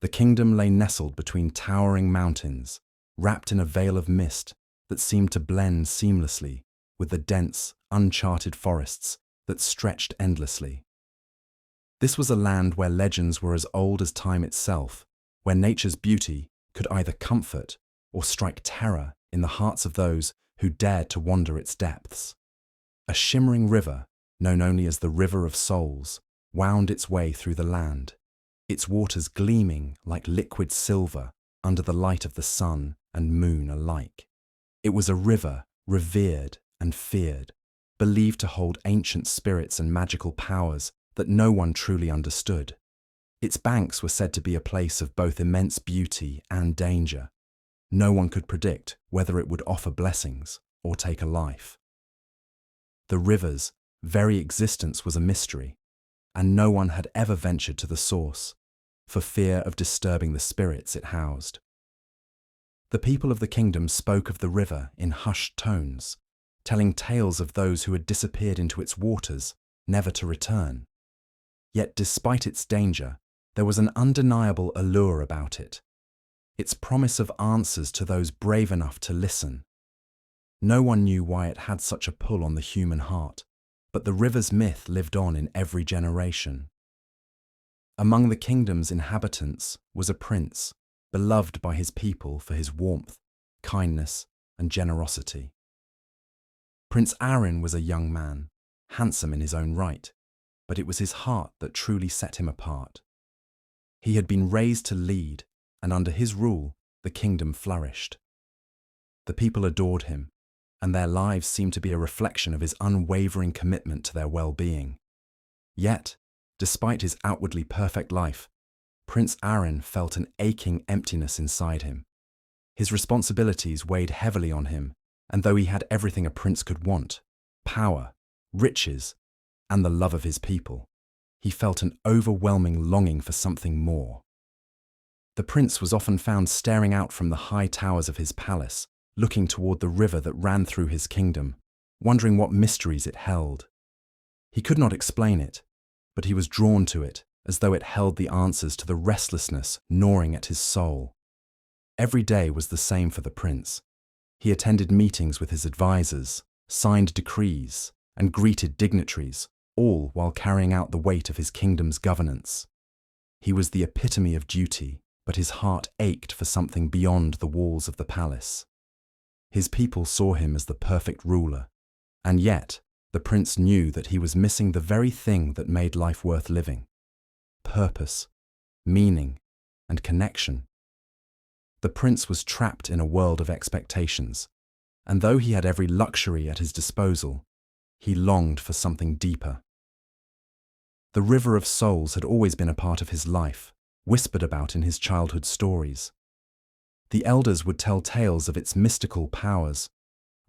The kingdom lay nestled between towering mountains, wrapped in a veil of mist that seemed to blend seamlessly with the dense, uncharted forests that stretched endlessly. This was a land where legends were as old as time itself, where nature's beauty could either comfort or strike terror in the hearts of those who dared to wander its depths. A shimmering river, known only as the River of Souls, wound its way through the land, its waters gleaming like liquid silver under the light of the sun and moon alike. It was a river revered and feared, believed to hold ancient spirits and magical powers that no one truly understood. Its banks were said to be a place of both immense beauty and danger. No one could predict whether it would offer blessings or take a life. The river's very existence was a mystery, and no one had ever ventured to the source, for fear of disturbing the spirits it housed. The people of the kingdom spoke of the river in hushed tones, telling tales of those who had disappeared into its waters, never to return. Yet despite its danger, there was an undeniable allure about it, its promise of answers to those brave enough to listen. No one knew why it had such a pull on the human heart, but the river's myth lived on in every generation. Among the kingdom's inhabitants was a prince, beloved by his people for his warmth, kindness, and generosity. Prince Aaron was a young man, handsome in his own right, but it was his heart that truly set him apart. He had been raised to lead, and under his rule, the kingdom flourished. The people adored him, and their lives seemed to be a reflection of his unwavering commitment to their well-being. Yet, despite his outwardly perfect life, Prince Aaron felt an aching emptiness inside him. His responsibilities weighed heavily on him, and though he had everything a prince could want, power, riches, and the love of his people, he felt an overwhelming longing for something more. The prince was often found staring out from the high towers of his palace, looking toward the river that ran through his kingdom, wondering what mysteries it held. He could not explain it, but he was drawn to it, as though it held the answers to the restlessness gnawing at his soul. Every day was the same for the prince. He attended meetings with his advisors, signed decrees, and greeted dignitaries, all while carrying out the weight of his kingdom's governance. He was the epitome of duty, but his heart ached for something beyond the walls of the palace. His people saw him as the perfect ruler, and yet the prince knew that he was missing the very thing that made life worth living: purpose, meaning, and connection. The prince was trapped in a world of expectations, and though he had every luxury at his disposal, he longed for something deeper. The River of Souls had always been a part of his life, whispered about in his childhood stories. The elders would tell tales of its mystical powers,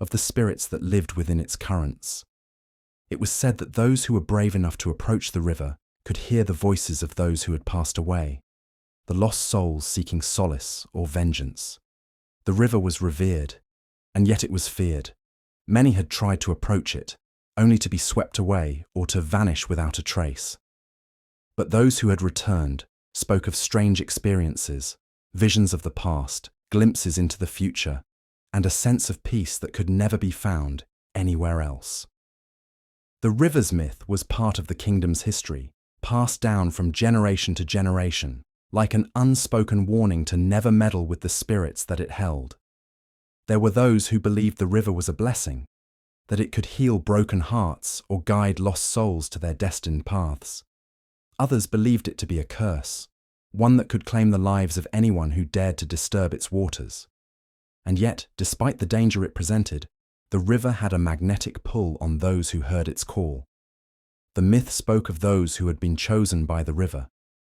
of the spirits that lived within its currents. It was said that those who were brave enough to approach the river could hear the voices of those who had passed away, the lost souls seeking solace or vengeance. The river was revered, and yet it was feared. Many had tried to approach it, only to be swept away or to vanish without a trace. But those who had returned spoke of strange experiences, visions of the past, glimpses into the future, and a sense of peace that could never be found anywhere else. The river's myth was part of the kingdom's history, passed down from generation to generation, like an unspoken warning to never meddle with the spirits that it held. There were those who believed the river was a blessing, that it could heal broken hearts or guide lost souls to their destined paths. Others believed it to be a curse, one that could claim the lives of anyone who dared to disturb its waters. And yet, despite the danger it presented, the river had a magnetic pull on those who heard its call. The myth spoke of those who had been chosen by the river,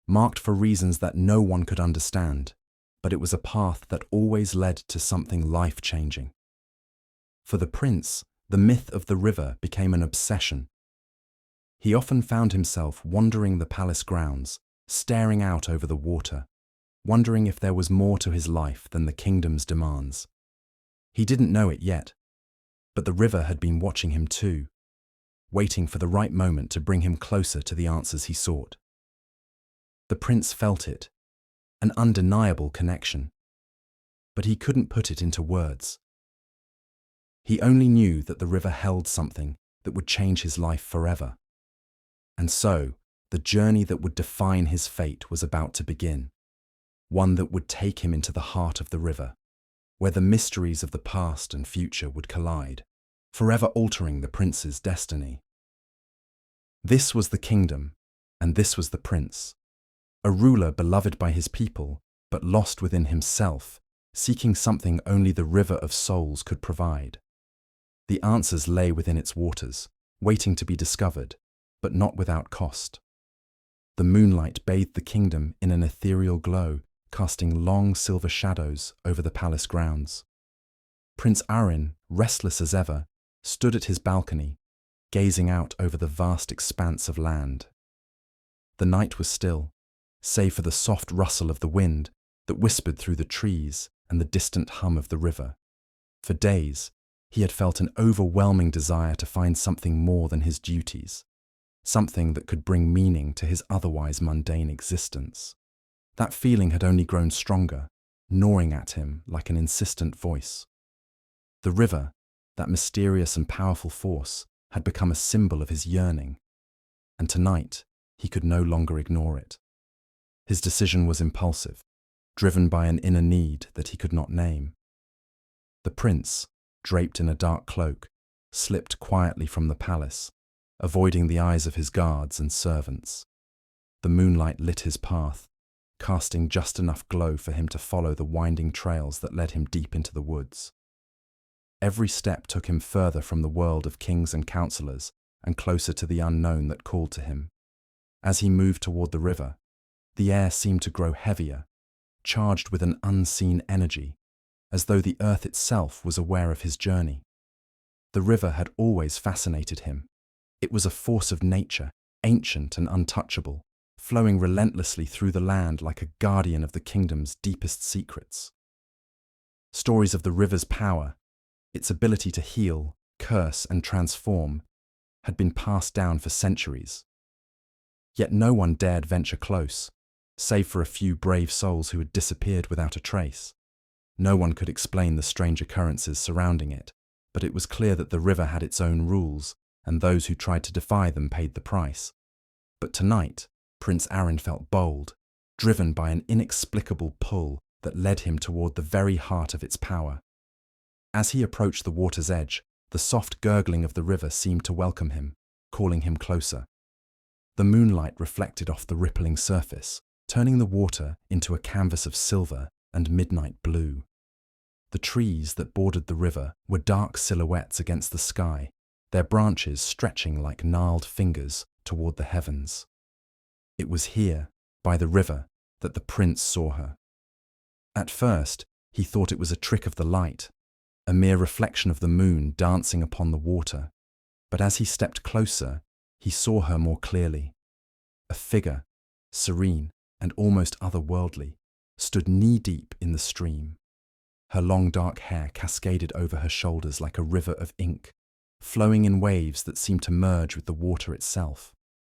marked for reasons that no one could understand, but it was a path that always led to something life-changing. For the prince, the myth of the river became an obsession. He often found himself wandering the palace grounds, staring out over the water, wondering if there was more to his life than the kingdom's demands. He didn't know it yet, but the river had been watching him too, waiting for the right moment to bring him closer to the answers he sought. The prince felt it, an undeniable connection. But he couldn't put it into words. He only knew that the river held something that would change his life forever. And so, the journey that would define his fate was about to begin, one that would take him into the heart of the river, where the mysteries of the past and future would collide, forever altering the prince's destiny. This was the kingdom, and this was the prince, a ruler beloved by his people, but lost within himself, seeking something only the river of souls could provide. The answers lay within its waters, waiting to be discovered, but not without cost. The moonlight bathed the kingdom in an ethereal glow, casting long silver shadows over the palace grounds. Prince Arin, restless as ever, stood at his balcony, gazing out over the vast expanse of land. The night was still, save for the soft rustle of the wind that whispered through the trees and the distant hum of the river. For days, he had felt an overwhelming desire to find something more than his duties, something that could bring meaning to his otherwise mundane existence. That feeling had only grown stronger, gnawing at him like an insistent voice. The river, that mysterious and powerful force, had become a symbol of his yearning, and tonight he could no longer ignore it. His decision was impulsive, driven by an inner need that he could not name. The prince, draped in a dark cloak, slipped quietly from the palace, avoiding the eyes of his guards and servants. The moonlight lit his path, casting just enough glow for him to follow the winding trails that led him deep into the woods. Every step took him further from the world of kings and counselors and closer to the unknown that called to him. As he moved toward the river, the air seemed to grow heavier, charged with an unseen energy, as though the earth itself was aware of his journey. The river had always fascinated him. It was a force of nature, ancient and untouchable, flowing relentlessly through the land like a guardian of the kingdom's deepest secrets. Stories of the river's power, its ability to heal, curse, and transform, had been passed down for centuries. Yet no one dared venture close, save for a few brave souls who had disappeared without a trace. No one could explain the strange occurrences surrounding it, but it was clear that the river had its own rules, and those who tried to defy them paid the price. But tonight, Prince Arin felt bold, driven by an inexplicable pull that led him toward the very heart of its power. As he approached the water's edge, the soft gurgling of the river seemed to welcome him, calling him closer. The moonlight reflected off the rippling surface, turning the water into a canvas of silver and midnight blue. The trees that bordered the river were dark silhouettes against the sky, their branches stretching like gnarled fingers toward the heavens. It was here, by the river, that the prince saw her. At first, he thought it was a trick of the light, a mere reflection of the moon dancing upon the water, but as he stepped closer, he saw her more clearly. A figure, serene and almost otherworldly, stood knee-deep in the stream. Her long dark hair cascaded over her shoulders like a river of ink, flowing in waves that seemed to merge with the water itself.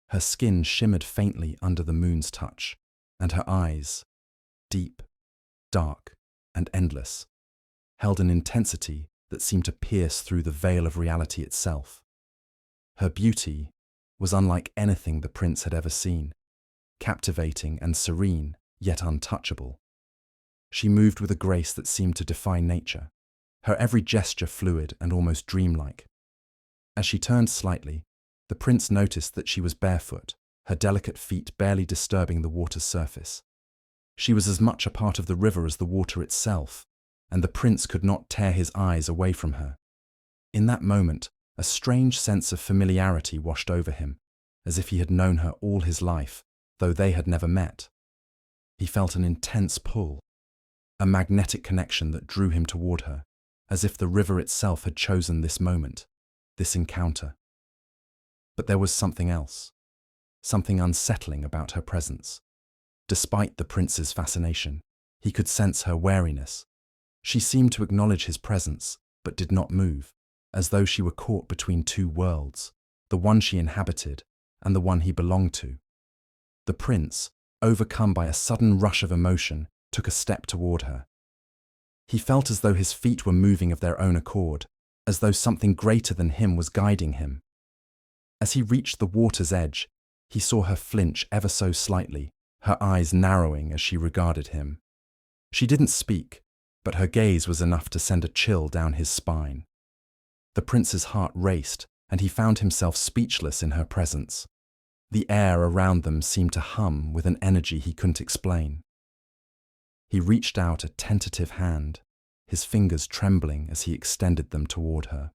Her skin shimmered faintly under the moon's touch, and her eyes, deep, dark, and endless, held an intensity that seemed to pierce through the veil of reality itself. Her beauty was unlike anything the prince had ever seen, captivating and serene, yet untouchable. She moved with a grace that seemed to defy nature, her every gesture fluid and almost dreamlike. As she turned slightly, the prince noticed that she was barefoot, her delicate feet barely disturbing the water's surface. She was as much a part of the river as the water itself, and the prince could not tear his eyes away from her. In that moment, a strange sense of familiarity washed over him, as if he had known her all his life, though they had never met. He felt an intense pull, a magnetic connection that drew him toward her, as if the river itself had chosen this moment, this encounter. But there was something else, something unsettling about her presence. Despite the prince's fascination, he could sense her wariness. She seemed to acknowledge his presence, but did not move, as though she were caught between two worlds, the one she inhabited and the one he belonged to. The prince, overcome by a sudden rush of emotion, took a step toward her. He felt as though his feet were moving of their own accord, as though something greater than him was guiding him. As he reached the water's edge, he saw her flinch ever so slightly, her eyes narrowing as she regarded him. She didn't speak, but her gaze was enough to send a chill down his spine. The prince's heart raced, and he found himself speechless in her presence. The air around them seemed to hum with an energy he couldn't explain. He reached out a tentative hand, his fingers trembling as he extended them toward her.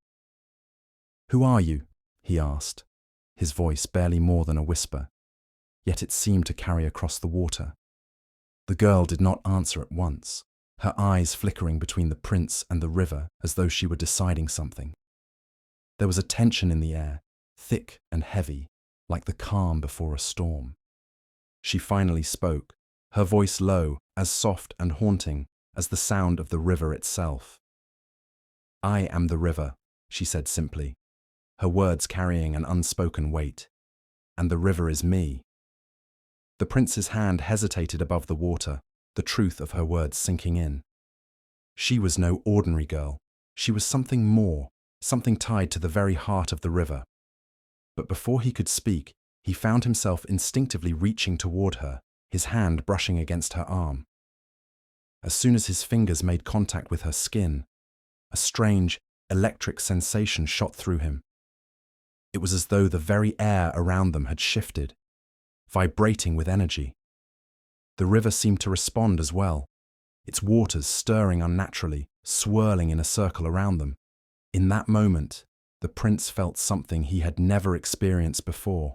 "Who are you?" he asked, his voice barely more than a whisper, yet it seemed to carry across the water. The girl did not answer at once, her eyes flickering between the prince and the river as though she were deciding something. There was a tension in the air, thick and heavy, like the calm before a storm. She finally spoke, her voice low, as soft and haunting as the sound of the river itself. "I am the river," she said simply, her words carrying an unspoken weight. "And the river is me." The prince's hand hesitated above the water, the truth of her words sinking in. She was no ordinary girl. She was something more, something tied to the very heart of the river. But before he could speak, he found himself instinctively reaching toward her, his hand brushing against her arm. As soon as his fingers made contact with her skin, a strange, electric sensation shot through him. It was as though the very air around them had shifted, vibrating with energy. The river seemed to respond as well, its waters stirring unnaturally, swirling in a circle around them. In that moment, the prince felt something he had never experienced before,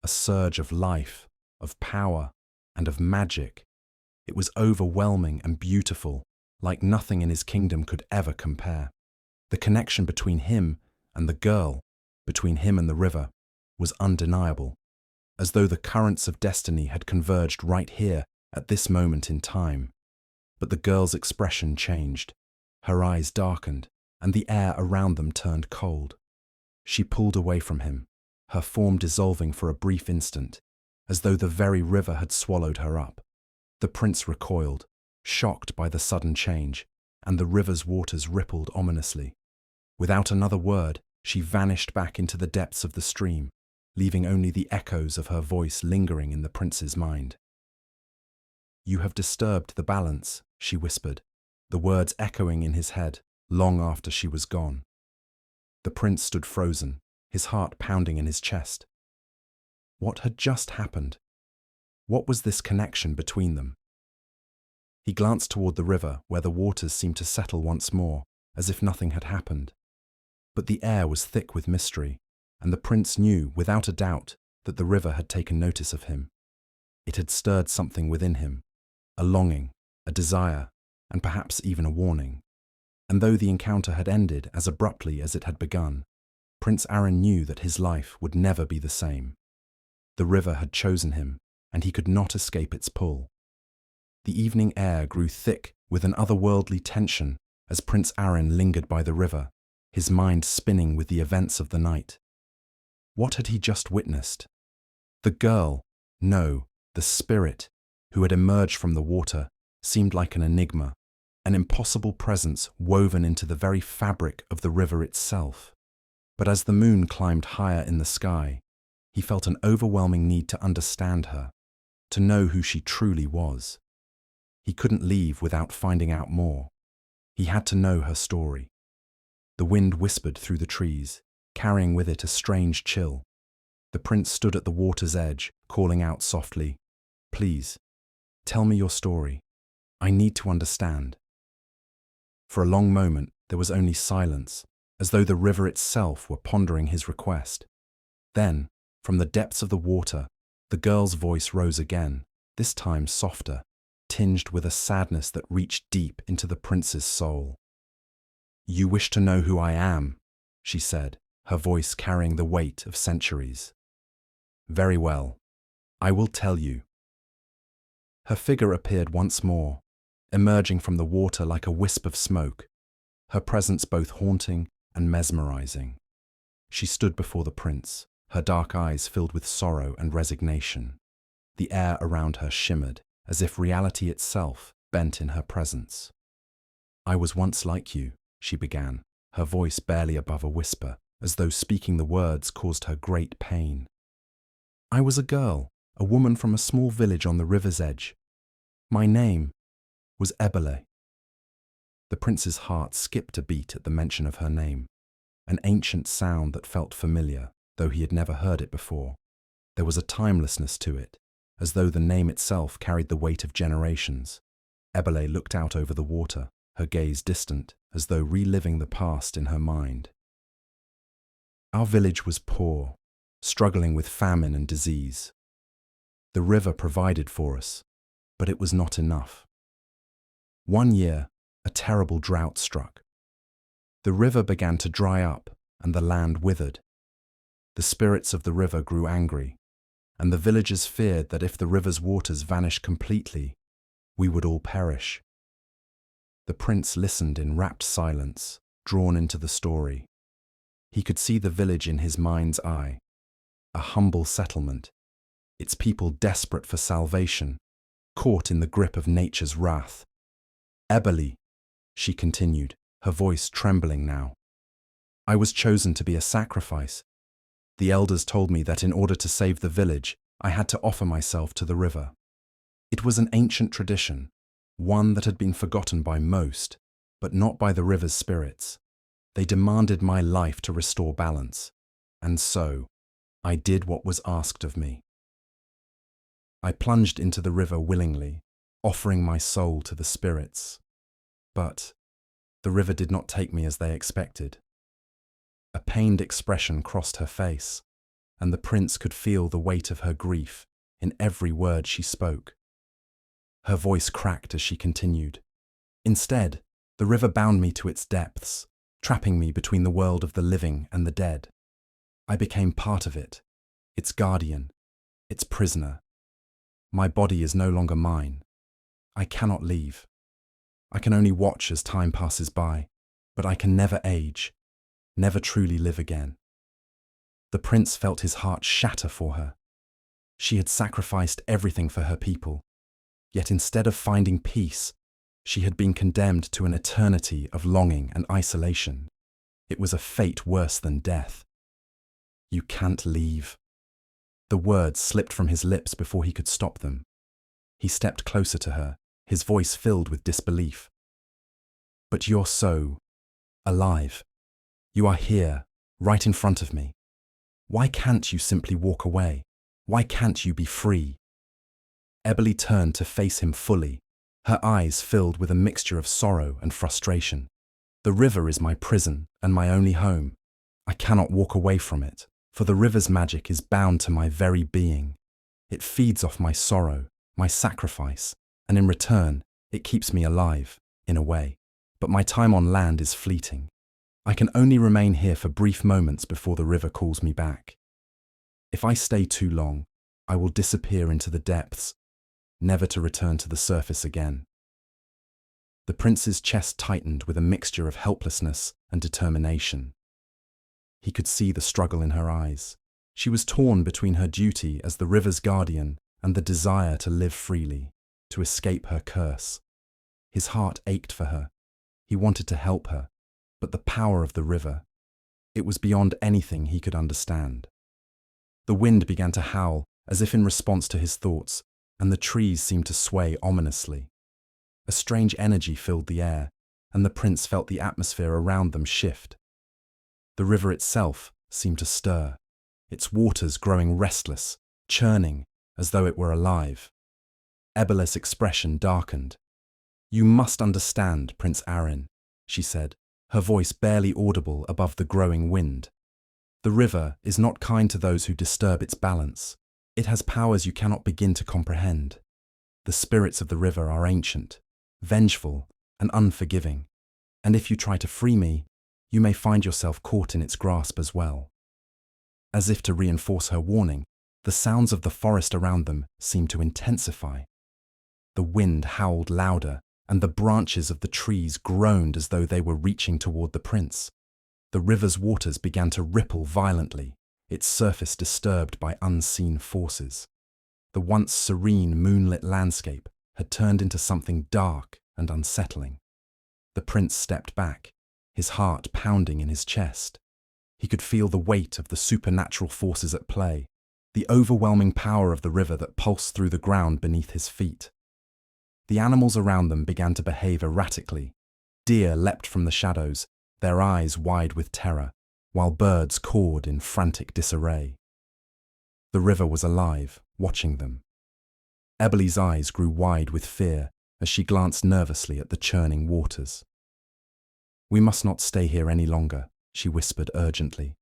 a surge of life, of power, and of magic. It was overwhelming and beautiful, like nothing in his kingdom could ever compare. The connection between him and the girl, between him and the river, was undeniable, as though the currents of destiny had converged right here at this moment in time. But the girl's expression changed. Her eyes darkened, and the air around them turned cold. She pulled away from him, her form dissolving for a brief instant, as though the very river had swallowed her up. The prince recoiled, shocked by the sudden change, and the river's waters rippled ominously. Without another word, she vanished back into the depths of the stream, leaving only the echoes of her voice lingering in the prince's mind. "You have disturbed the balance," she whispered, the words echoing in his head long after she was gone. The prince stood frozen, his heart pounding in his chest. What had just happened? What was this connection between them? He glanced toward the river, where the waters seemed to settle once more, as if nothing had happened. But the air was thick with mystery, and the prince knew, without a doubt, that the river had taken notice of him. It had stirred something within him, a longing, a desire, and perhaps even a warning. And though the encounter had ended as abruptly as it had begun, Prince Aaron knew that his life would never be the same. The river had chosen him, and he could not escape its pull. The evening air grew thick with an otherworldly tension as Prince Aaron lingered by the river, his mind spinning with the events of the night. What had he just witnessed? The girl, no, the spirit, who had emerged from the water, seemed like an enigma, an impossible presence woven into the very fabric of the river itself. But as the moon climbed higher in the sky, he felt an overwhelming need to understand her, to know who she truly was. He couldn't leave without finding out more. He had to know her story. The wind whispered through the trees, carrying with it a strange chill. The prince stood at the water's edge, calling out softly, "Please, tell me your story. I need to understand." For a long moment, there was only silence, as though the river itself were pondering his request. Then, from the depths of the water, the girl's voice rose again, this time softer, tinged with a sadness that reached deep into the prince's soul. "You wish to know who I am," she said, her voice carrying the weight of centuries. "Very well, I will tell you." Her figure appeared once more, emerging from the water like a wisp of smoke, her presence both haunting and mesmerizing. She stood before the prince, her dark eyes filled with sorrow and resignation. The air around her shimmered, as if reality itself bent in her presence. "I was once like you," she began, her voice barely above a whisper, as though speaking the words caused her great pain. "I was a girl, a woman from a small village on the river's edge. My name was Ebele." The prince's heart skipped a beat at the mention of her name, an ancient sound that felt familiar, though he had never heard it before. There was a timelessness to it, as though the name itself carried the weight of generations. Ebele looked out over the water, her gaze distant, as though reliving the past in her mind. "Our village was poor, struggling with famine and disease. The river provided for us, but it was not enough. One year, a terrible drought struck. The river began to dry up and the land withered. The spirits of the river grew angry, and the villagers feared that if the river's waters vanished completely, we would all perish." The prince listened in rapt silence, drawn into the story. He could see the village in his mind's eye, a humble settlement, its people desperate for salvation, caught in the grip of nature's wrath. "Ebele," she continued, her voice trembling now. "I was chosen to be a sacrifice. The elders told me that in order to save the village, I had to offer myself to the river. It was an ancient tradition, one that had been forgotten by most, but not by the river's spirits. They demanded my life to restore balance, and so I did what was asked of me. I plunged into the river willingly, offering my soul to the spirits. But the river did not take me as they expected." A pained expression crossed her face, and the prince could feel the weight of her grief in every word she spoke. Her voice cracked as she continued. "Instead, the river bound me to its depths, trapping me between the world of the living and the dead. I became part of it, its guardian, its prisoner. My body is no longer mine. I cannot leave. I can only watch as time passes by, but I can never age, never truly live again." The prince felt his heart shatter for her. She had sacrificed everything for her people, yet instead of finding peace, she had been condemned to an eternity of longing and isolation. It was a fate worse than death. "You can't leave." The words slipped from his lips before he could stop them. He stepped closer to her, his voice filled with disbelief. "But you're so alive. You are here, right in front of me. Why can't you simply walk away? Why can't you be free?" Ebele turned to face him fully, her eyes filled with a mixture of sorrow and frustration. "The river is my prison and my only home. I cannot walk away from it, for the river's magic is bound to my very being. It feeds off my sorrow, my sacrifice, and in return, it keeps me alive, in a way. But my time on land is fleeting. I can only remain here for brief moments before the river calls me back. If I stay too long, I will disappear into the depths, never to return to the surface again." The prince's chest tightened with a mixture of helplessness and determination. He could see the struggle in her eyes. She was torn between her duty as the river's guardian and the desire to live freely, to escape her curse. His heart ached for her. He wanted to help her, but the power of the river, it was beyond anything he could understand. The wind began to howl as if in response to his thoughts, and the trees seemed to sway ominously. A strange energy filled the air, and the prince felt the atmosphere around them shift. The river itself seemed to stir, its waters growing restless, churning as though it were alive. Ebele's expression darkened. "You must understand, Prince Arin," she said, her voice barely audible above the growing wind. "The river is not kind to those who disturb its balance. It has powers you cannot begin to comprehend. The spirits of the river are ancient, vengeful, and unforgiving, and if you try to free me, you may find yourself caught in its grasp as well." As if to reinforce her warning, the sounds of the forest around them seemed to intensify. The wind howled louder, and the branches of the trees groaned as though they were reaching toward the prince. The river's waters began to ripple violently, its surface disturbed by unseen forces. The once serene, moonlit landscape had turned into something dark and unsettling. The prince stepped back, his heart pounding in his chest. He could feel the weight of the supernatural forces at play, the overwhelming power of the river that pulsed through the ground beneath his feet. The animals around them began to behave erratically. Deer leapt from the shadows, their eyes wide with terror, while birds cawed in frantic disarray. The river was alive, watching them. Ebely's eyes grew wide with fear as she glanced nervously at the churning waters. "We must not stay here any longer," she whispered urgently.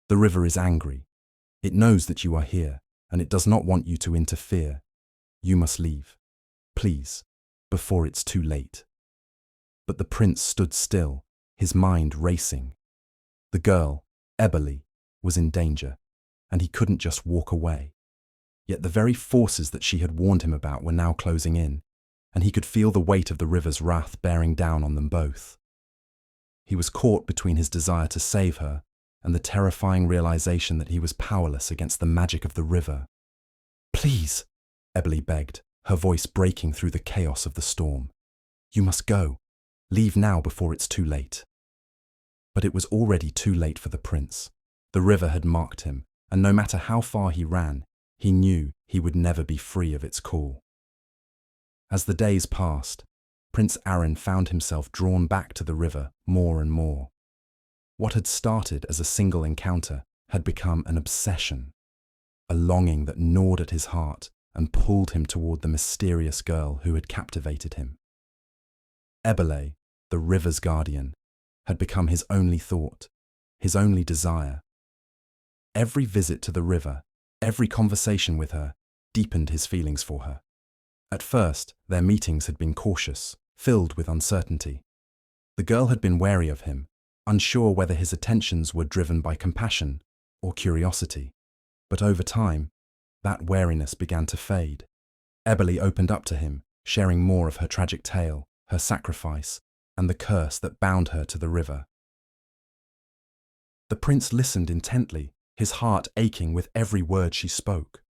"The river is angry. It knows that you are here, and it does not want you to interfere. You must leave. Please, before it's too late." But the prince stood still, his mind racing. The girl, Ebely, was in danger, and he couldn't just walk away. Yet the very forces that she had warned him about were now closing in, and he could feel the weight of the river's wrath bearing down on them both. He was caught between his desire to save her and the terrifying realization that he was powerless against the magic of the river. "Please," Ebely begged, her voice breaking through the chaos of the storm. "You must go. Leave now before it's too late." But it was already too late for the prince. The river had marked him, and no matter how far he ran, he knew he would never be free of its call. As the days passed, Prince Aaron found himself drawn back to the river more and more. What had started as a single encounter had become an obsession, a longing that gnawed at his heart and pulled him toward the mysterious girl who had captivated him. Ebele, the river's guardian, had become his only thought, his only desire. Every visit to the river, every conversation with her, deepened his feelings for her. At first, their meetings had been cautious, filled with uncertainty. The girl had been wary of him, unsure whether his attentions were driven by compassion or curiosity. But over time, that wariness began to fade. Ebele opened up to him, sharing more of her tragic tale, her sacrifice, and the curse that bound her to the river. The prince listened intently, his heart aching with every word she spoke.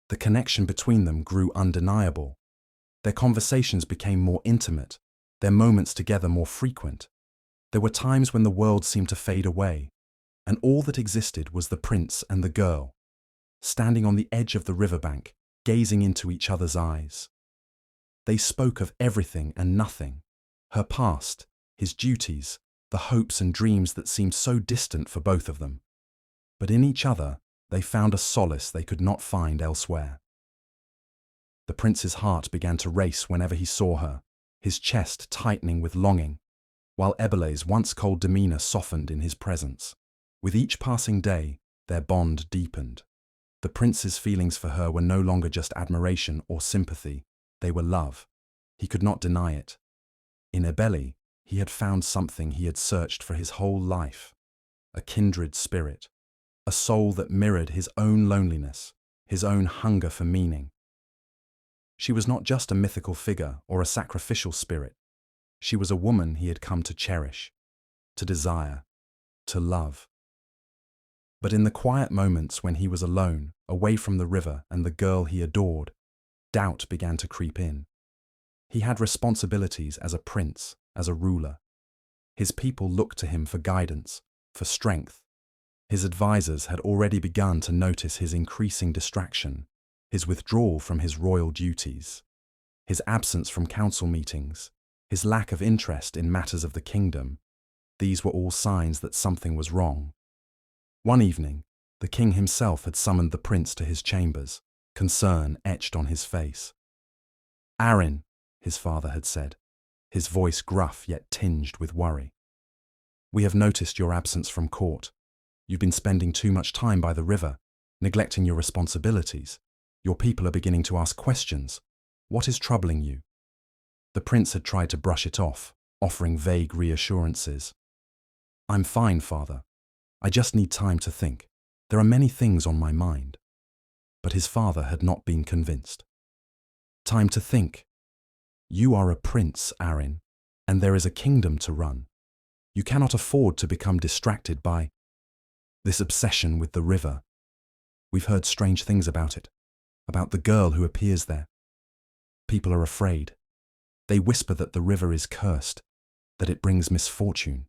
The connection between them grew undeniable. Their conversations became more intimate, their moments together more frequent. There were times when the world seemed to fade away, and all that existed was the prince and the girl, standing on the edge of the riverbank, gazing into each other's eyes. They spoke of everything and nothing, her past, his duties, the hopes and dreams that seemed so distant for both of them. But in each other, they found a solace they could not find elsewhere. The prince's heart began to race whenever he saw her, his chest tightening with longing, while Ebele's once cold demeanor softened in his presence. With each passing day, their bond deepened. The prince's feelings for her were no longer just admiration or sympathy, they were love. He could not deny it. In Ebele, he had found something he had searched for his whole life, a kindred spirit, a soul that mirrored his own loneliness, his own hunger for meaning. She was not just a mythical figure or a sacrificial spirit. She was a woman he had come to cherish, to desire, to love. But in the quiet moments when he was alone, away from the river and the girl he adored, doubt began to creep in. He had responsibilities as a prince, as a ruler. His people looked to him for guidance, for strength. His advisors had already begun to notice his increasing distraction, his withdrawal from his royal duties, his absence from council meetings, his lack of interest in matters of the kingdom. These were all signs that something was wrong. One evening, the king himself had summoned the prince to his chambers, concern etched on his face. "Aaron," his father had said, his voice gruff yet tinged with worry. "We have noticed your absence from court. You've been spending too much time by the river, neglecting your responsibilities. Your people are beginning to ask questions. What is troubling you?" The prince had tried to brush it off, offering vague reassurances. "I'm fine, father. I just need time to think. There are many things on my mind." But his father had not been convinced. "Time to think. You are a prince, Aaron, and there is a kingdom to run. You cannot afford to become distracted by this obsession with the river. We've heard strange things about it. about the girl who appears there. People are afraid. They whisper that the river is cursed, that it brings misfortune.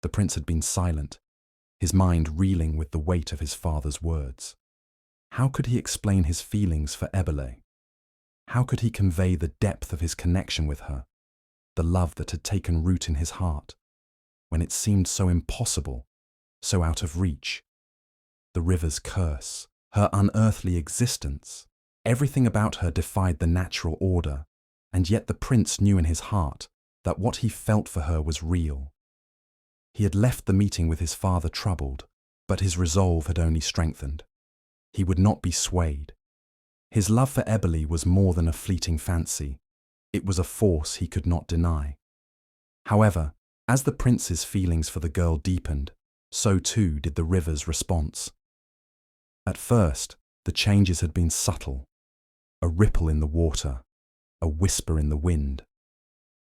The prince had been silent, his mind reeling with the weight of his father's words. How could he explain his feelings for Ebele? How could he convey the depth of his connection with her, the love that had taken root in his heart, when it seemed so impossible, so out of reach? The river's curse, her unearthly existence, everything about her defied the natural order, and yet the prince knew in his heart that what he felt for her was real. He had left the meeting with his father troubled, but his resolve had only strengthened. He would not be swayed. His love for Ebele was more than a fleeting fancy. It was a force he could not deny. However, as the prince's feelings for the girl deepened, so too did the river's response. At first, the changes had been subtle, a ripple in the water, a whisper in the wind.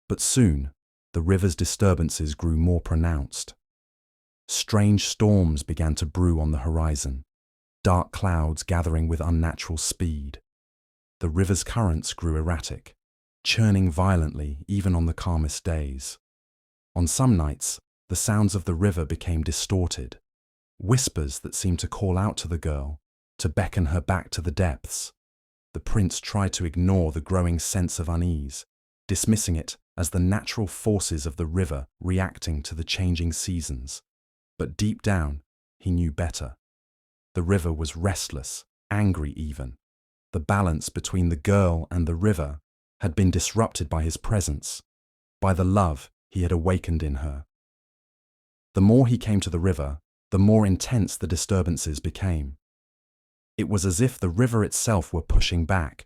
But soon, the river's disturbances grew more pronounced. Strange storms began to brew on the horizon, dark clouds gathering with unnatural speed. The river's currents grew erratic, churning violently even on the calmest days. On some nights, the sounds of the river became distorted, whispers that seemed to call out to the girl, to beckon her back to the depths. The prince tried to ignore the growing sense of unease, dismissing it as the natural forces of the river reacting to the changing seasons. But deep down, he knew better. The river was restless, angry even. The balance between the girl and the river had been disrupted by his presence, by the love he had awakened in her. The more he came to the river, the more intense the disturbances became. It was as if the river itself were pushing back,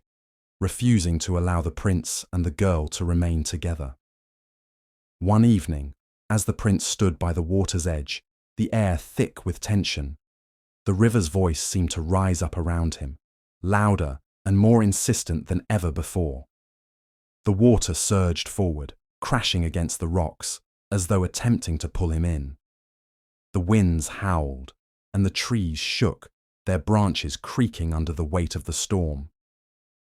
refusing to allow the prince and the girl to remain together. One evening, as the prince stood by the water's edge, the air thick with tension, the river's voice seemed to rise up around him, louder and more insistent than ever before. The water surged forward, crashing against the rocks, as though attempting to pull him in. The winds howled, and the trees shook, their branches creaking under the weight of the storm.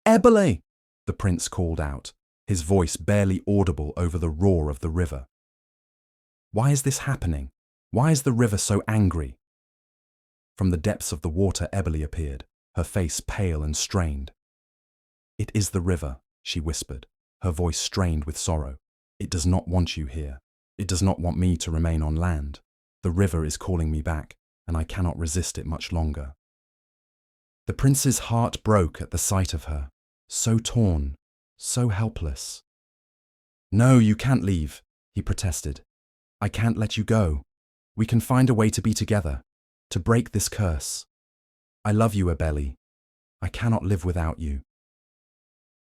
"Ebele!" the prince called out, his voice barely audible over the roar of the river. "Why is this happening? Why is the river so angry?" From the depths of the water Ebele appeared, her face pale and strained. "It is the river," she whispered, her voice strained with sorrow. "It does not want you here. It does not want me to remain on land. The river is calling me back, and I cannot resist it much longer." The prince's heart broke at the sight of her, so torn, so helpless. "No, you can't leave," he protested. "I can't let you go. We can find a way to be together, to break this curse. I love you, Ebele. I cannot live without you."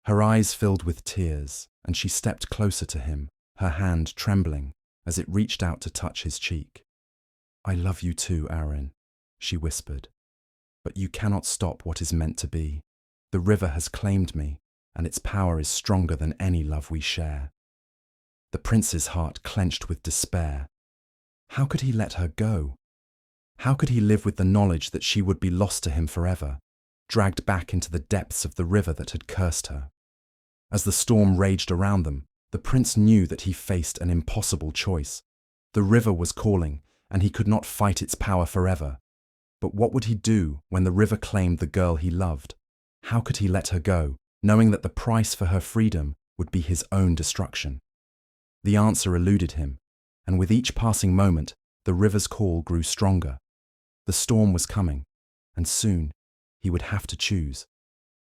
Her eyes filled with tears, and she stepped closer to him, her hand trembling as it reached out to touch his cheek. "I love you too, Aaron," she whispered. "But you cannot stop what is meant to be. The river has claimed me, and its power is stronger than any love we share." The prince's heart clenched with despair. How could he let her go? How could he live with the knowledge that she would be lost to him forever, dragged back into the depths of the river that had cursed her? As the storm raged around them, the prince knew that he faced an impossible choice. The river was calling, and he could not fight its power forever. But what would he do when the river claimed the girl he loved? How could he let her go, knowing that the price for her freedom would be his own destruction? The answer eluded him, and with each passing moment, the river's call grew stronger. The storm was coming, and soon he would have to choose.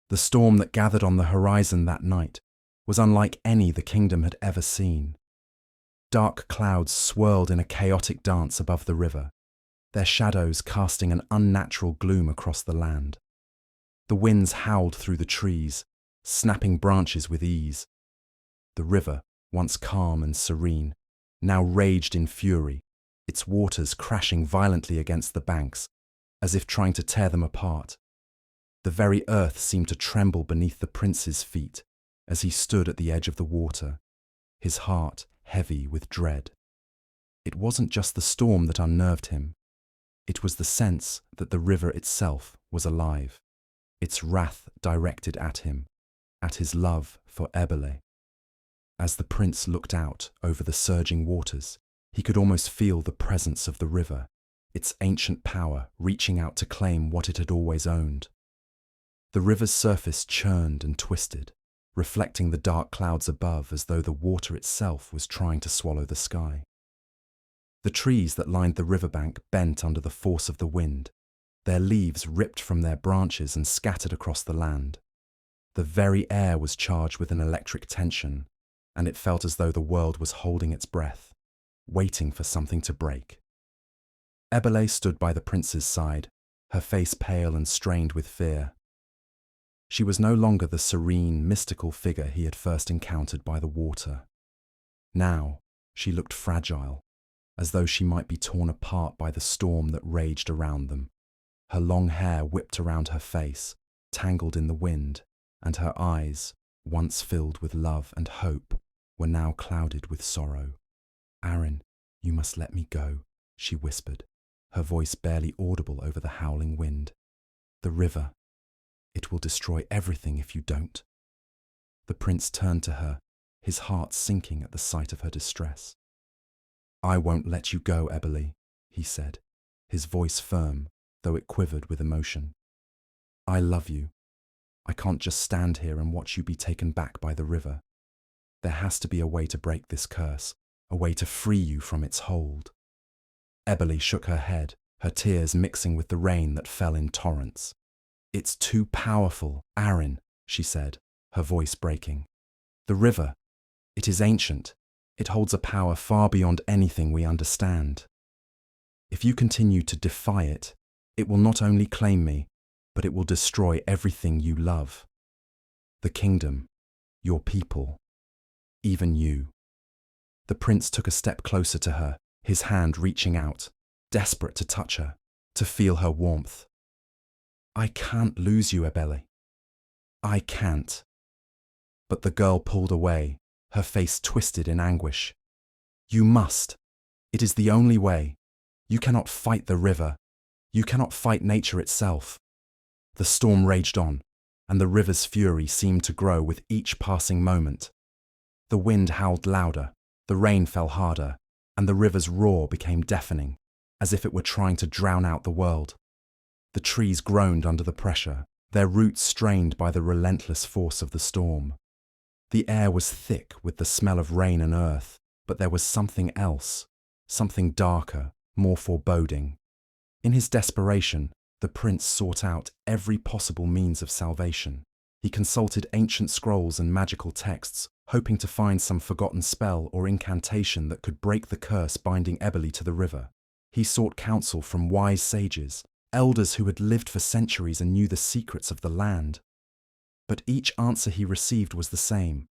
The storm that gathered on the horizon that night was unlike any the kingdom had ever seen. Dark clouds swirled in a chaotic dance above the river, their shadows casting an unnatural gloom across the land. The winds howled through the trees, snapping branches with ease. The river, once calm and serene, now raged in fury, its waters crashing violently against the banks, as if trying to tear them apart. The very earth seemed to tremble beneath the prince's feet as he stood at the edge of the water, his heart heavy with dread. It wasn't just the storm that unnerved him. It was the sense that the river itself was alive. its wrath directed at him, at his love for Ebele. As the prince looked out over the surging waters, he could almost feel the presence of the river, its ancient power reaching out to claim what it had always owned. The river's surface churned and twisted, reflecting the dark clouds above as though the water itself was trying to swallow the sky. The trees that lined the riverbank bent under the force of the wind, their leaves ripped from their branches and scattered across the land. The very air was charged with an electric tension, and it felt as though the world was holding its breath, waiting for something to break. Ebele stood by the prince's side, her face pale and strained with fear. She was no longer the serene, mystical figure he had first encountered by the water. Now, she looked fragile, as though she might be torn apart by the storm that raged around them. Her long hair whipped around her face, tangled in the wind, and her eyes, once filled with love and hope, were now clouded with sorrow. "Aaron, you must let me go," she whispered, her voice barely audible over the howling wind. "The river, it will destroy everything if you don't." The prince turned to her, his heart sinking at the sight of her distress. "I won't let you go, Ebele," he said, his voice firm, though it quivered with emotion. "I love you. I can't just stand here and watch you be taken back by the river. There has to be a way to break this curse, a way to free you from its hold." Ebele shook her head, her tears mixing with the rain that fell in torrents. "It's too powerful, Aaron," she said, her voice breaking. "The river, it is ancient. It holds a power far beyond anything we understand. If you continue to defy it, it will not only claim me, but it will destroy everything you love. The kingdom, your people, even you." The prince took a step closer to her, his hand reaching out, desperate to touch her, to feel her warmth. "I can't lose you, Ebele. I can't." But the girl pulled away, her face twisted in anguish. "You must. It is the only way. You cannot fight the river. You cannot fight nature itself." The storm raged on, and the river's fury seemed to grow with each passing moment. The wind howled louder, the rain fell harder, and the river's roar became deafening, as if it were trying to drown out the world. The trees groaned under the pressure, their roots strained by the relentless force of the storm. The air was thick with the smell of rain and earth, but there was something else, something darker, more foreboding. In his desperation, the prince sought out every possible means of salvation. He consulted ancient scrolls and magical texts, hoping to find some forgotten spell or incantation that could break the curse binding Ebele to the river. He sought counsel from wise sages, elders who had lived for centuries and knew the secrets of the land. But each answer he received was the same.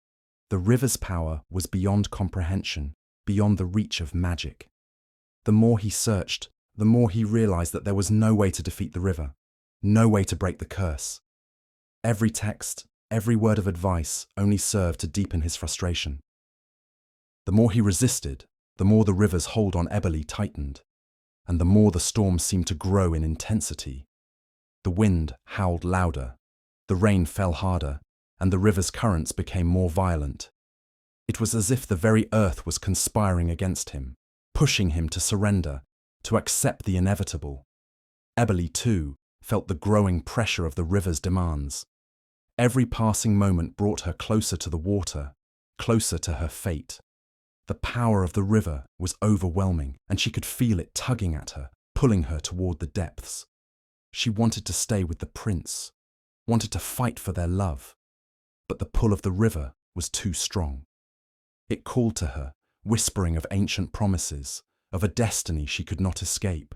The river's power was beyond comprehension, beyond the reach of magic. The more he searched, the more he realized that there was no way to defeat the river, no way to break the curse. Every text, every word of advice only served to deepen his frustration. The more he resisted, the more the river's hold on Ebele tightened, and the more the storm seemed to grow in intensity. The wind howled louder, the rain fell harder, and the river's currents became more violent. It was as if the very earth was conspiring against him, pushing him to surrender, to accept the inevitable. Ebele, too, felt the growing pressure of the river's demands. Every passing moment brought her closer to the water, closer to her fate. The power of the river was overwhelming, and she could feel it tugging at her, pulling her toward the depths. She wanted to stay with the prince, wanted to fight for their love, but the pull of the river was too strong. It called to her, whispering of ancient promises, of a destiny she could not escape.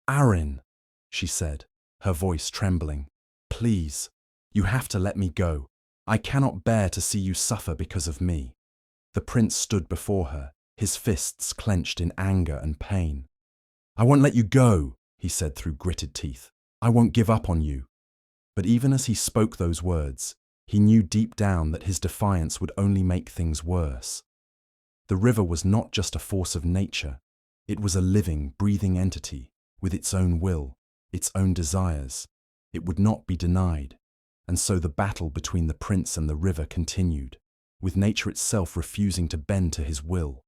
"Aaron," she said, her voice trembling, "please, you have to let me go. I cannot bear to see you suffer because of me." The prince stood before her, his fists clenched in anger and pain. "I won't let you go," he said through gritted teeth. "I won't give up on you." But even as he spoke those words, he knew deep down that his defiance would only make things worse. The river was not just a force of nature. It was a living, breathing entity with its own will, its own desires. It would not be denied. And so the battle between the prince and the river continued, with nature itself refusing to bend to his will.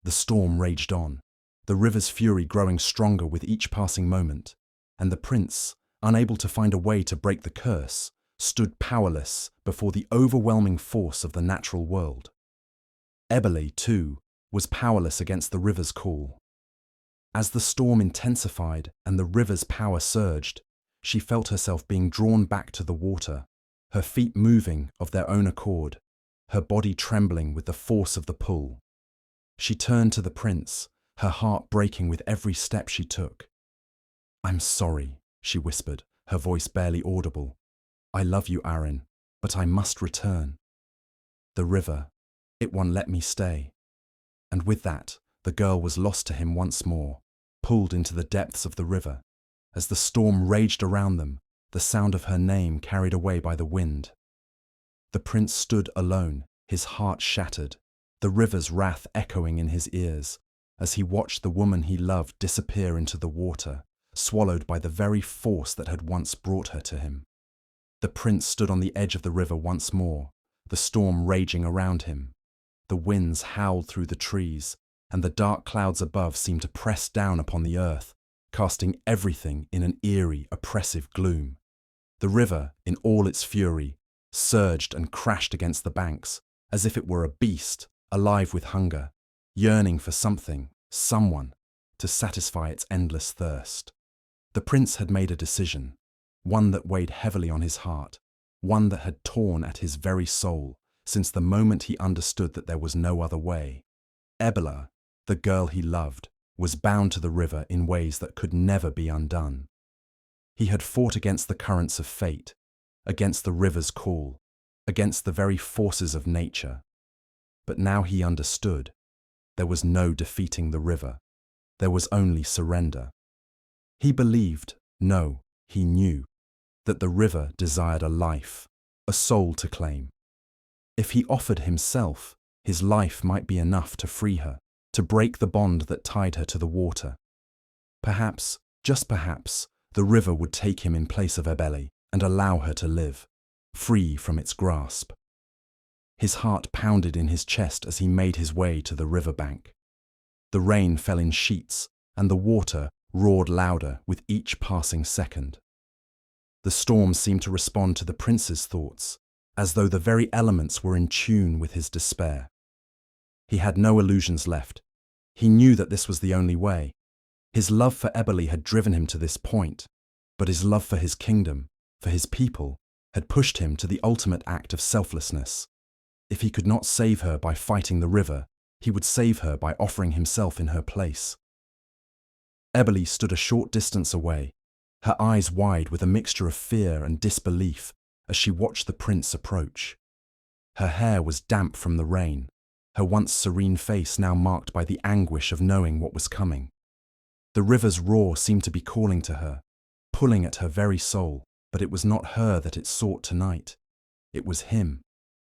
The storm raged on, the river's fury growing stronger with each passing moment, and the prince, unable to find a way to break the curse, stood powerless before the overwhelming force of the natural world. Ebele, too, was powerless against the river's call. As the storm intensified and the river's power surged, she felt herself being drawn back to the water, her feet moving of their own accord, her body trembling with the force of the pull. She turned to the prince, her heart breaking with every step she took. "I'm sorry," she whispered, her voice barely audible. "I love you, Aaron, but I must return. The river, it won't let me stay." And with that, the girl was lost to him once more, pulled into the depths of the river. As the storm raged around them, the sound of her name carried away by the wind. The prince stood alone, his heart shattered, the river's wrath echoing in his ears, as he watched the woman he loved disappear into the water, swallowed by the very force that had once brought her to him. The prince stood on the edge of the river once more, the storm raging around him. The winds howled through the trees, and the dark clouds above seemed to press down upon the earth, casting everything in an eerie, oppressive gloom. The river, in all its fury, surged and crashed against the banks, as if it were a beast, alive with hunger, yearning for something, someone, to satisfy its endless thirst. The prince had made a decision, one that weighed heavily on his heart, one that had torn at his very soul, since the moment he understood that there was no other way. Ebele, the girl he loved, was bound to the river in ways that could never be undone. He had fought against the currents of fate, against the river's call, against the very forces of nature. But now he understood. There was no defeating the river. There was only surrender. He believed, no, he knew, that the river desired a life, a soul to claim. If he offered himself, his life might be enough to free her, to break the bond that tied her to the water. Perhaps, just perhaps, the river would take him in place of Ebele and allow her to live, free from its grasp. His heart pounded in his chest as he made his way to the river bank. The rain fell in sheets, and the water roared louder with each passing second. The storm seemed to respond to the prince's thoughts, as though the very elements were in tune with his despair. He had no illusions left. He knew that this was the only way. His love for Ebele had driven him to this point, but his love for his kingdom, for his people, had pushed him to the ultimate act of selflessness. If he could not save her by fighting the river, he would save her by offering himself in her place. Ebele stood a short distance away, her eyes wide with a mixture of fear and disbelief as she watched the prince approach. Her hair was damp from the rain, her once serene face now marked by the anguish of knowing what was coming. The river's roar seemed to be calling to her, pulling at her very soul, but it was not her that it sought tonight. It was him,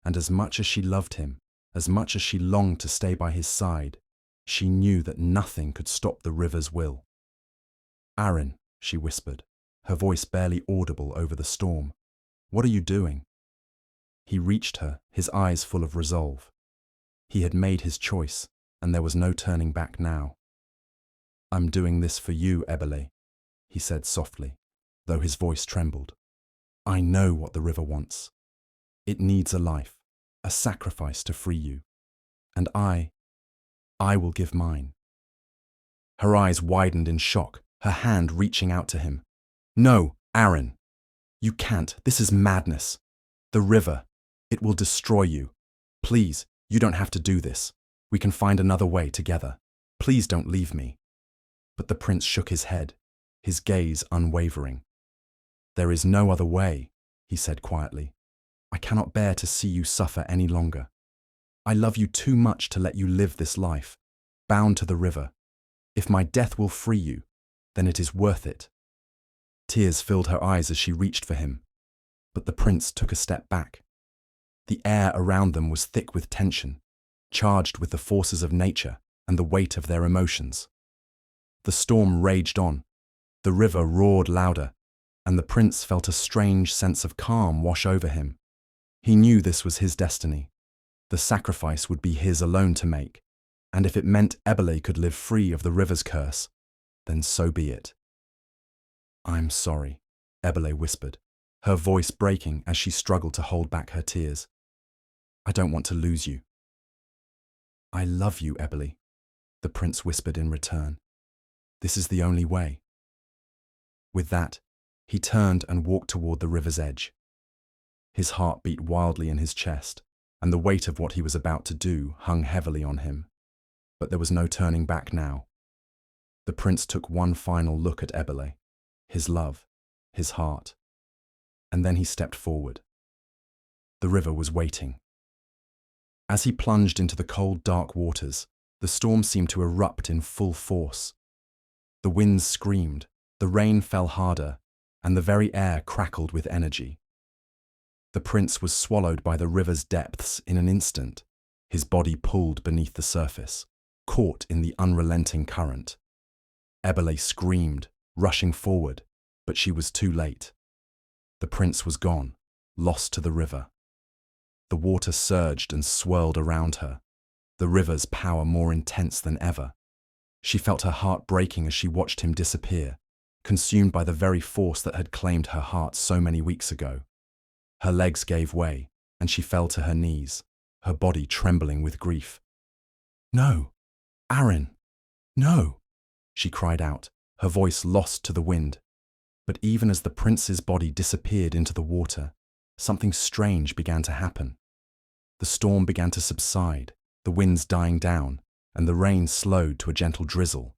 and as much as she loved him, as much as she longed to stay by his side, she knew that nothing could stop the river's will. "Aaron," she whispered, her voice barely audible over the storm, "what are you doing?" He reached her, his eyes full of resolve. He had made his choice, and there was no turning back now. "I'm doing this for you, Ebele," he said softly, though his voice trembled. "I know what the river wants. It needs a life, a sacrifice to free you. And I will give mine." Her eyes widened in shock, her hand reaching out to him. "No, Aaron. You can't. This is madness. The river, it will destroy you. Please, you don't have to do this. We can find another way together. Please don't leave me." But the prince shook his head, his gaze unwavering. "There is no other way," he said quietly. "I cannot bear to see you suffer any longer. I love you too much to let you live this life, bound to the river. If my death will free you, then it is worth it." Tears filled her eyes as she reached for him, but the prince took a step back. The air around them was thick with tension, charged with the forces of nature and the weight of their emotions. The storm raged on. The river roared louder. and the prince felt a strange sense of calm wash over him. He knew this was his destiny. The sacrifice would be his alone to make, and if it meant Ebele could live free of the river's curse, then so be it. "I'm sorry," Ebele whispered, her voice breaking as she struggled to hold back her tears. "I don't want to lose you." "I love you, Ebele," the prince whispered in return. "This is the only way." With that, he turned and walked toward the river's edge. His heart beat wildly in his chest, and the weight of what he was about to do hung heavily on him. But there was no turning back now. The prince took one final look at Ebele, his love, his heart, and then he stepped forward. The river was waiting. As he plunged into the cold, dark waters, the storm seemed to erupt in full force. The winds screamed, the rain fell harder, and the very air crackled with energy. The prince was swallowed by the river's depths in an instant, his body pulled beneath the surface, caught in the unrelenting current. Ebele screamed, rushing forward, but she was too late. The prince was gone, lost to the river. The water surged and swirled around her, the river's power more intense than ever. She felt her heart breaking as she watched him disappear, consumed by the very force that had claimed her heart so many weeks ago. Her legs gave way, and she fell to her knees, her body trembling with grief. "No, Aaron, no!" she cried out, her voice lost to the wind. But even as the prince's body disappeared into the water, something strange began to happen. The storm began to subside, the winds dying down, and the rain slowed to a gentle drizzle.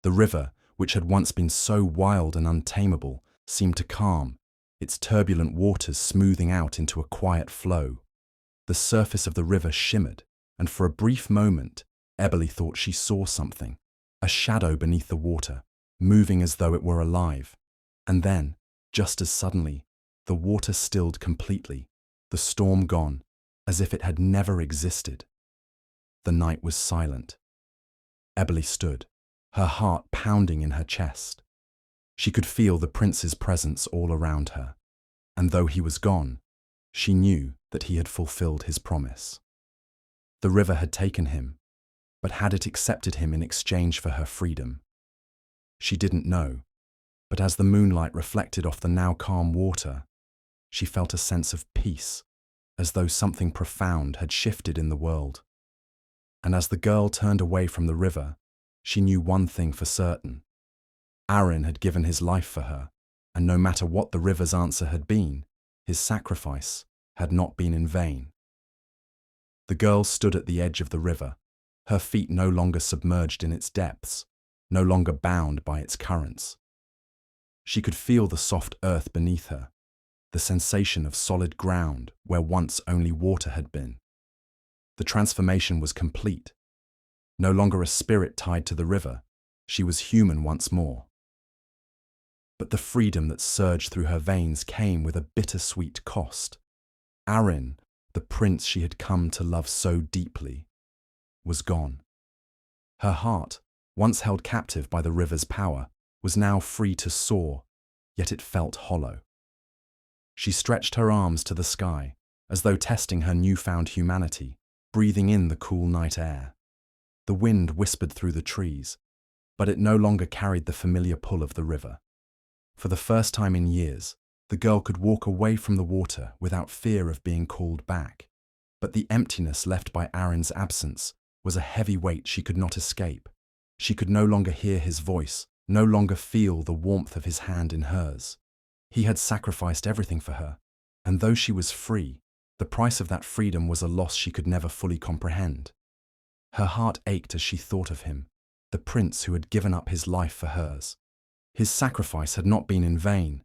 The river, which had once been so wild and untamable, seemed to calm, its turbulent waters smoothing out into a quiet flow. The surface of the river shimmered, and for a brief moment, Ebele thought she saw something, a shadow beneath the water, moving as though it were alive. And then, just as suddenly, the water stilled completely, the storm gone, as if it had never existed. The night was silent. Ebele stood, her heart pounding in her chest. She could feel the prince's presence all around her, and though he was gone, she knew that he had fulfilled his promise. The river had taken him, but had it accepted him in exchange for her freedom? She didn't know, but as the moonlight reflected off the now calm water, she felt a sense of peace, as though something profound had shifted in the world. And as the girl turned away from the river, she knew one thing for certain. Aaron had given his life for her, and no matter what the river's answer had been, his sacrifice had not been in vain. The girl stood at the edge of the river, her feet no longer submerged in its depths, no longer bound by its currents. She could feel the soft earth beneath her, the sensation of solid ground where once only water had been. The transformation was complete. No longer a spirit tied to the river, she was human once more. But the freedom that surged through her veins came with a bittersweet cost. Aaron, the prince she had come to love so deeply, was gone. Her heart, once held captive by the river's power, was now free to soar, yet it felt hollow. She stretched her arms to the sky, as though testing her newfound humanity, breathing in the cool night air. The wind whispered through the trees, but it no longer carried the familiar pull of the river. For the first time in years, the girl could walk away from the water without fear of being called back. But the emptiness left by Aaron's absence was a heavy weight she could not escape. She could no longer hear his voice, no longer feel the warmth of his hand in hers. He had sacrificed everything for her, and though she was free, the price of that freedom was a loss she could never fully comprehend. Her heart ached as she thought of him, the prince who had given up his life for hers. His sacrifice had not been in vain,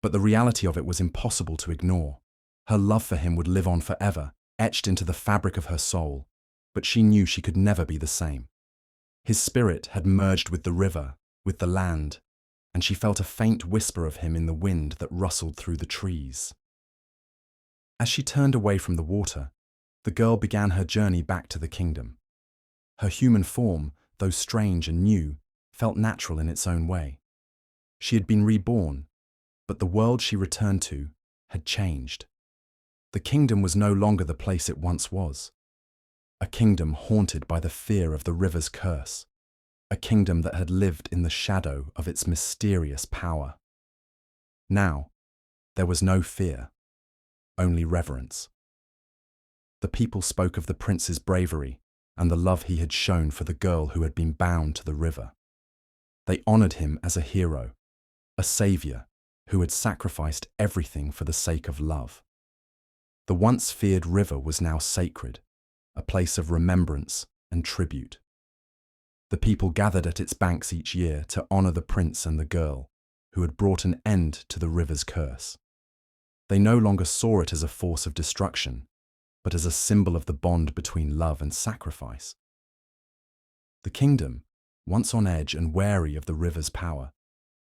but the reality of it was impossible to ignore. Her love for him would live on forever, etched into the fabric of her soul, but she knew she could never be the same. His spirit had merged with the river, with the land, and she felt a faint whisper of him in the wind that rustled through the trees. As she turned away from the water, the girl began her journey back to the kingdom. Her human form, though strange and new, felt natural in its own way. She had been reborn, But the world she returned to had changed. The kingdom was no longer the place it once was. A kingdom haunted by the fear of the river's curse. A kingdom that had lived in the shadow of its mysterious power. Now, there was no fear, only reverence. The people spoke of the prince's bravery and the love he had shown for the girl who had been bound to the river. They honored him as a hero, a savior who had sacrificed everything for the sake of love. The once feared river was now sacred, a place of remembrance and tribute. The people gathered at its banks each year to honor the prince and the girl who had brought an end to the river's curse. They no longer saw it as a force of destruction, but as a symbol of the bond between love and sacrifice. The kingdom, once on edge and wary of the river's power,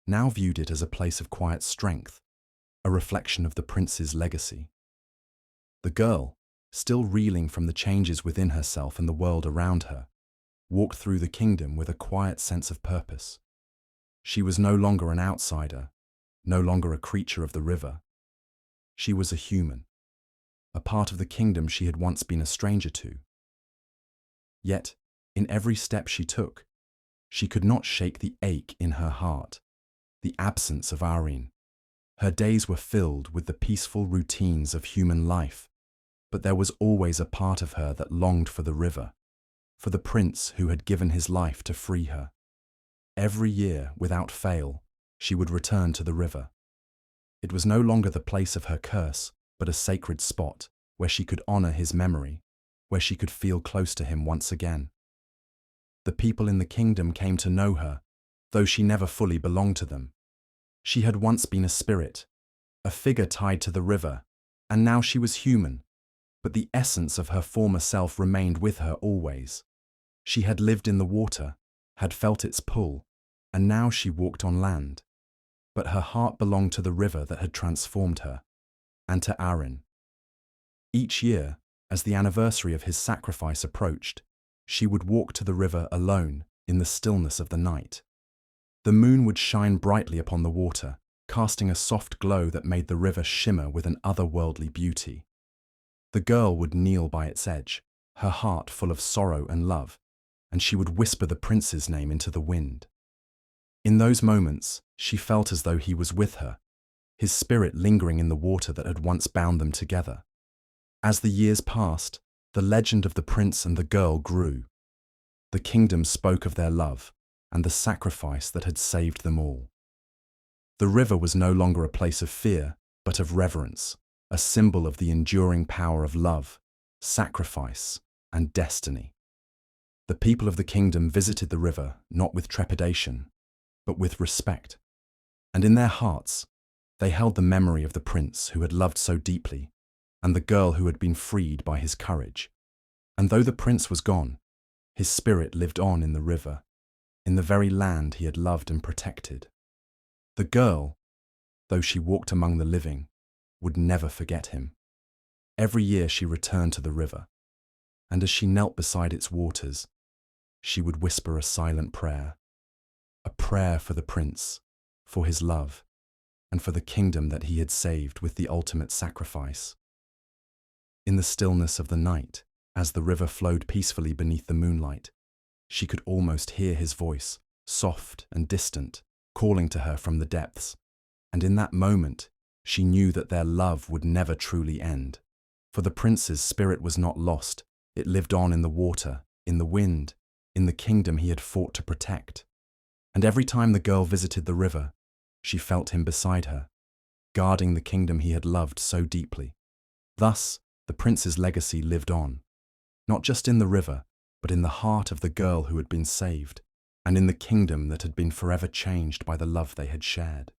now viewed it as a place of quiet strength, a reflection of the prince's legacy. The girl, still reeling from the changes within herself and the world around her, walked through the kingdom with a quiet sense of purpose. She was no longer an outsider, no longer a creature of the river. She was a human, a part of the kingdom she had once been a stranger to. Yet, in every step she took, she could not shake the ache in her heart, the absence of Irene. Her days were filled with the peaceful routines of human life, but there was always a part of her that longed for the river, for the prince who had given his life to free her. Every year, without fail, she would return to the river. It was no longer the place of her curse, but a sacred spot where she could honor his memory, where she could feel close to him once again. The people in the kingdom came to know her, though she never fully belonged to them. She had once been a spirit, a figure tied to the river, and now she was human, but the essence of her former self remained with her always. She had lived in the water, had felt its pull, and now she walked on land. But her heart belonged to the river that had transformed her, and to Aaron. Each year, as the anniversary of his sacrifice approached, she would walk to the river alone in the stillness of the night. The moon would shine brightly upon the water, casting a soft glow that made the river shimmer with an otherworldly beauty. The girl would kneel by its edge, her heart full of sorrow and love, and she would whisper the prince's name into the wind. In those moments, she felt as though he was with her, his spirit lingering in the water that had once bound them together. As the years passed, the legend of the prince and the girl grew. The kingdom spoke of their love and the sacrifice that had saved them all. The river was no longer a place of fear, but of reverence, a symbol of the enduring power of love, sacrifice, and destiny. The people of the kingdom visited the river not with trepidation, but with respect, and in their hearts, they held the memory of the prince who had loved so deeply, and the girl who had been freed by his courage. And though the prince was gone, his spirit lived on in the river, in the very land he had loved and protected. The girl, though she walked among the living, would never forget him. Every year she returned to the river, and as she knelt beside its waters, she would whisper a silent prayer, a prayer for the prince, for his love, and for the kingdom that he had saved with the ultimate sacrifice. In the stillness of the night, as the river flowed peacefully beneath the moonlight, she could almost hear his voice, soft and distant, calling to her from the depths, and in that moment, she knew that their love would never truly end. For the prince's spirit was not lost, it lived on in the water, in the wind, in the kingdom he had fought to protect. And every time the girl visited the river, she felt him beside her, guarding the kingdom he had loved so deeply. Thus, the prince's legacy lived on, not just in the river, but in the heart of the girl who had been saved, and in the kingdom that had been forever changed by the love they had shared.